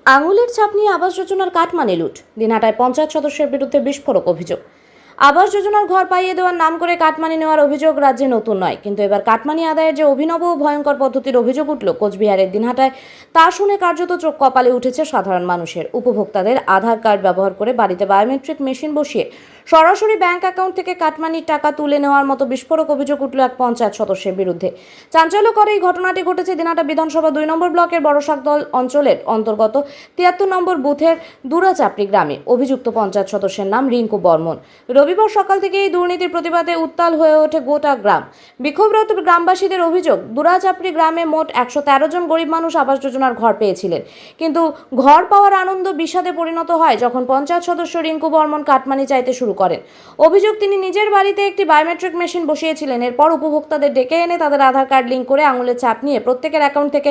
আঙুলের ছাপ নিয়ে আবাস যোজনার কাটমানি লুট। দিনহাটায় পঞ্চায়েত সদস্যের বিরুদ্ধে বিস্ফোরক অভিযোগ। আবাস যোজনার ঘর পাইয়ে দেওয়ার নাম করে কাটমানি নেওয়ার অভিযোগ রাজ্যে নতুন নয়, কিন্তু এবার কাটমানি আদায়ের যে অভিনব ও ভয়ঙ্কর পদ্ধতির অভিযোগ উঠল কোচবিহারের দিনহাটায়, তা শুনে কার্যত চোখ কপালে উঠেছে সাধারণ মানুষের। উপভোক্তাদের আধার কার্ড ব্যবহার করে বাড়িতে বায়োমেট্রিক মেশিন বসিয়ে সরাসরি ব্যাংক অ্যাকাউন্ট থেকে কাটমানির টাকা তুলে নেওয়ার মতো বিস্ফোরক অভিযোগ উঠল এক পঞ্চায়েত সদস্যের বিরুদ্ধে। চাঞ্চল্যকর এই ঘটনাটি ঘটেছে দিনহাটা বিধানসভা ২ নম্বর ব্লকের বড়শাকদল অঞ্চলের অন্তর্গত ৭৩ নম্বর বুথের দুরাচাপড়ি গ্রামে। অভিযুক্ত পঞ্চায়েত সদস্যের নাম রিঙ্কু বর্মন। রবিবার সকাল থেকে এই দুর্নীতির প্রতিবাদে উত্তাল হয়ে ওঠে গোটা গ্রাম। বিক্ষোভরত গ্রামবাসীদের অভিযোগ, দুরাচাপড়ি গ্রামে মোট ১১৩ জন গরিব মানুষ আবাস যোজনার ঘর পেয়েছিলেন, কিন্তু ঘর পাওয়ার আনন্দ বিষাদে পরিণত হয় যখন পঞ্চায়েত সদস্য রিঙ্কু বর্মন কাটমানি চাইতে শুরু করেন। অভিযোগ, তিনি নিজের বাড়িতে একটি বায়োমেট্রিক মেশিন বসিয়েছিলেন। এরপর উপভোক্তাদের ডেকে এনে তাদের আধার কার্ড লিঙ্ক করে আঙুলের ছাপ নিয়ে প্রত্যেকের অ্যাকাউন্ট থেকে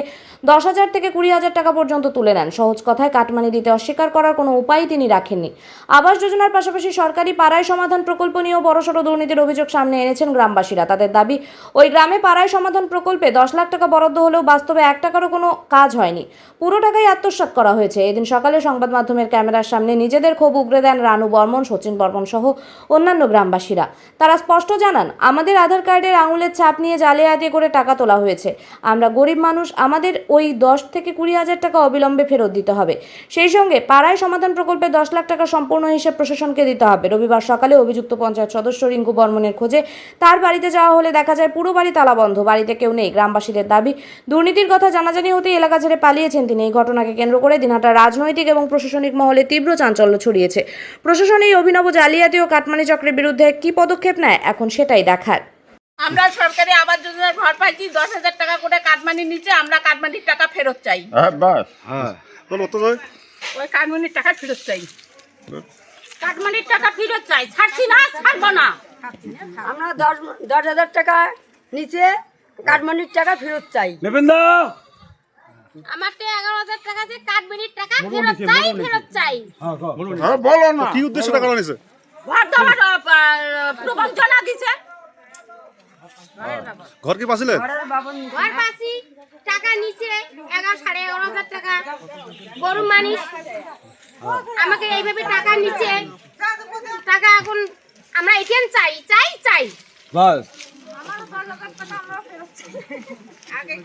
১০,০০০ থেকে ২০,০০০ টাকা পর্যন্ত তুলে নেন। সহজ কথায়, কাটমানি দিতে অস্বীকার করার কোনো উপায় তিনি রাখেননি। আবাস যোজনার পাশাপাশি সরকারি পাড়ায় সমাধান প্রকল্প নিয়েও বড়সড় দুর্নীতির অভিযোগ সামনে এনেছেন গ্রামবাসীরা। তাদের দাবি, ওই গ্রামে পাড়ায় সমাধান প্রকল্পে ১০ লাখ টাকা বরাদ্দ হলেও বাস্তবে ১ টাকারও কোনো কাজ হয়নি। পুরো টাকাই আত্মসাৎ করা হয়েছে। এদিন সকালে সংবাদ মাধ্যমের ক্যামেরার সামনে নিজেদের ক্ষোভ উগরে দেন রানু বর্মন, সচিন বর্মন সহ অন্যান্য গ্রামবাসীরা। তারা স্পষ্ট জানান, আমাদের আধার কার্ডের আঙুলের ছাপ নিয়ে জালিয়াতি করে টাকা তোলা হয়েছে। আমরা গরিব মানুষ, আমাদের ওই ১০ থেকে ২০,০০০ টাকা অবিলম্বে ফেরত দিতে হবে। সেই সঙ্গে পাড়ায় সমাধান প্রকল্পে ১০ লাখ টাকা সম্পূর্ণ হিসেব প্রশাসনকে দিতে হবে। রবিবার সকালে অভিযুক্ত পঞ্চায়েত সদস্য রিঙ্কু বর্মনের খোঁজে তার বাড়িতে যাওয়া হলে দেখা যায় পুরো বাড়ি তালাবন্ধ, বাড়িতে কেউ নেই। গ্রামবাসীদের দাবি, দুর্নীতির কথা জানাজানি হতেই এলাকা ছেড়ে পালিয়েছেন তিনি। এই ঘটনাকে কেন্দ্র করে দিনহাটার রাজনৈতিক এবং প্রশাসনিক মহলে তীব্র চাঞ্চল্য ছড়িয়েছে। প্রশাসন এই অভিনব জালিয়াতি ও কাটমানি চক্রের বিরুদ্ধে কি পদক্ষেপ নেয়, এখন সেটাই দেখার। আমরা সরকারি আবাস যোজনার ঘর পাইছি, ১০,০০০ টাকা করে কাটমানি নিচে, আমরা কাটমানির টাকা ফেরত চাই। ওই কাটমানির টাকা ফেরত চাই, কাটমানির টাকা ফেরত চাই। ছাড়ছি না, ছাড়বো না। আমরা ১০,০০০ টাকা নিচে কাটমানির টাকা ফেরত চাই। আমার তো ১১,০০০ টাকা আছে, কাটমানির টাকা ফেরত চাই, ফেরত চাই। বলো না কি উদ্দেশ্যে টাকা নিছে? ঘর দেওয়ার প্রবঞ্চনা দিছে। ঘর কি পাছিলেন? ঘর পাচ্ছি, টাকা নিচে ১১,৫০০ টাকা। গরু মানুষ, আমাকে এইভাবে টাকা নিচে, টাকা এখন আমরা এখানে চাই চাই চাই। আগে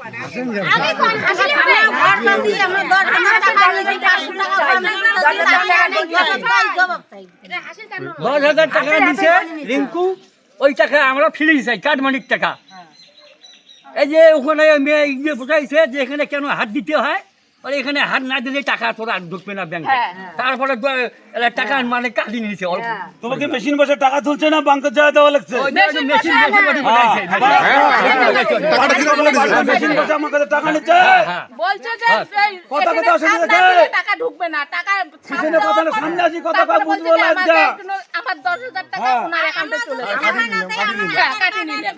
কোন আসলে ঘর পাচ্ছি, আমরা ১০,০০০ টাকা দিছে রিঙ্কু, ওই টাকা আমরা ফিরে চাই, কাটমানির টাকা। এই যে ওখানে মেয়ে ইয়ে বোঝাইছে যে এখানে কেন হাত দিতে হয়, আর এখানে হাত না দিলে টাকা তোরা ঢুকবে না ব্যাংকে। তারপরে টাকা মানে কাটি নিয়েছে অল্প। তোমাকে মেশিন বসে টাকা তুলছে না, ব্যাংকে যা দেওয়া লাগছে। মেশিন বসে আমার কাছে টাকা নিচ্ছে, বলছে যে কথা কথা শুনে টাকা ঢুকবে না, টাকা সামনে আসি কথা বুঝবো না। আমার ১০,০০০ টাকা ওনার অ্যাকাউন্টে চলে যাবে। কাটি নিলে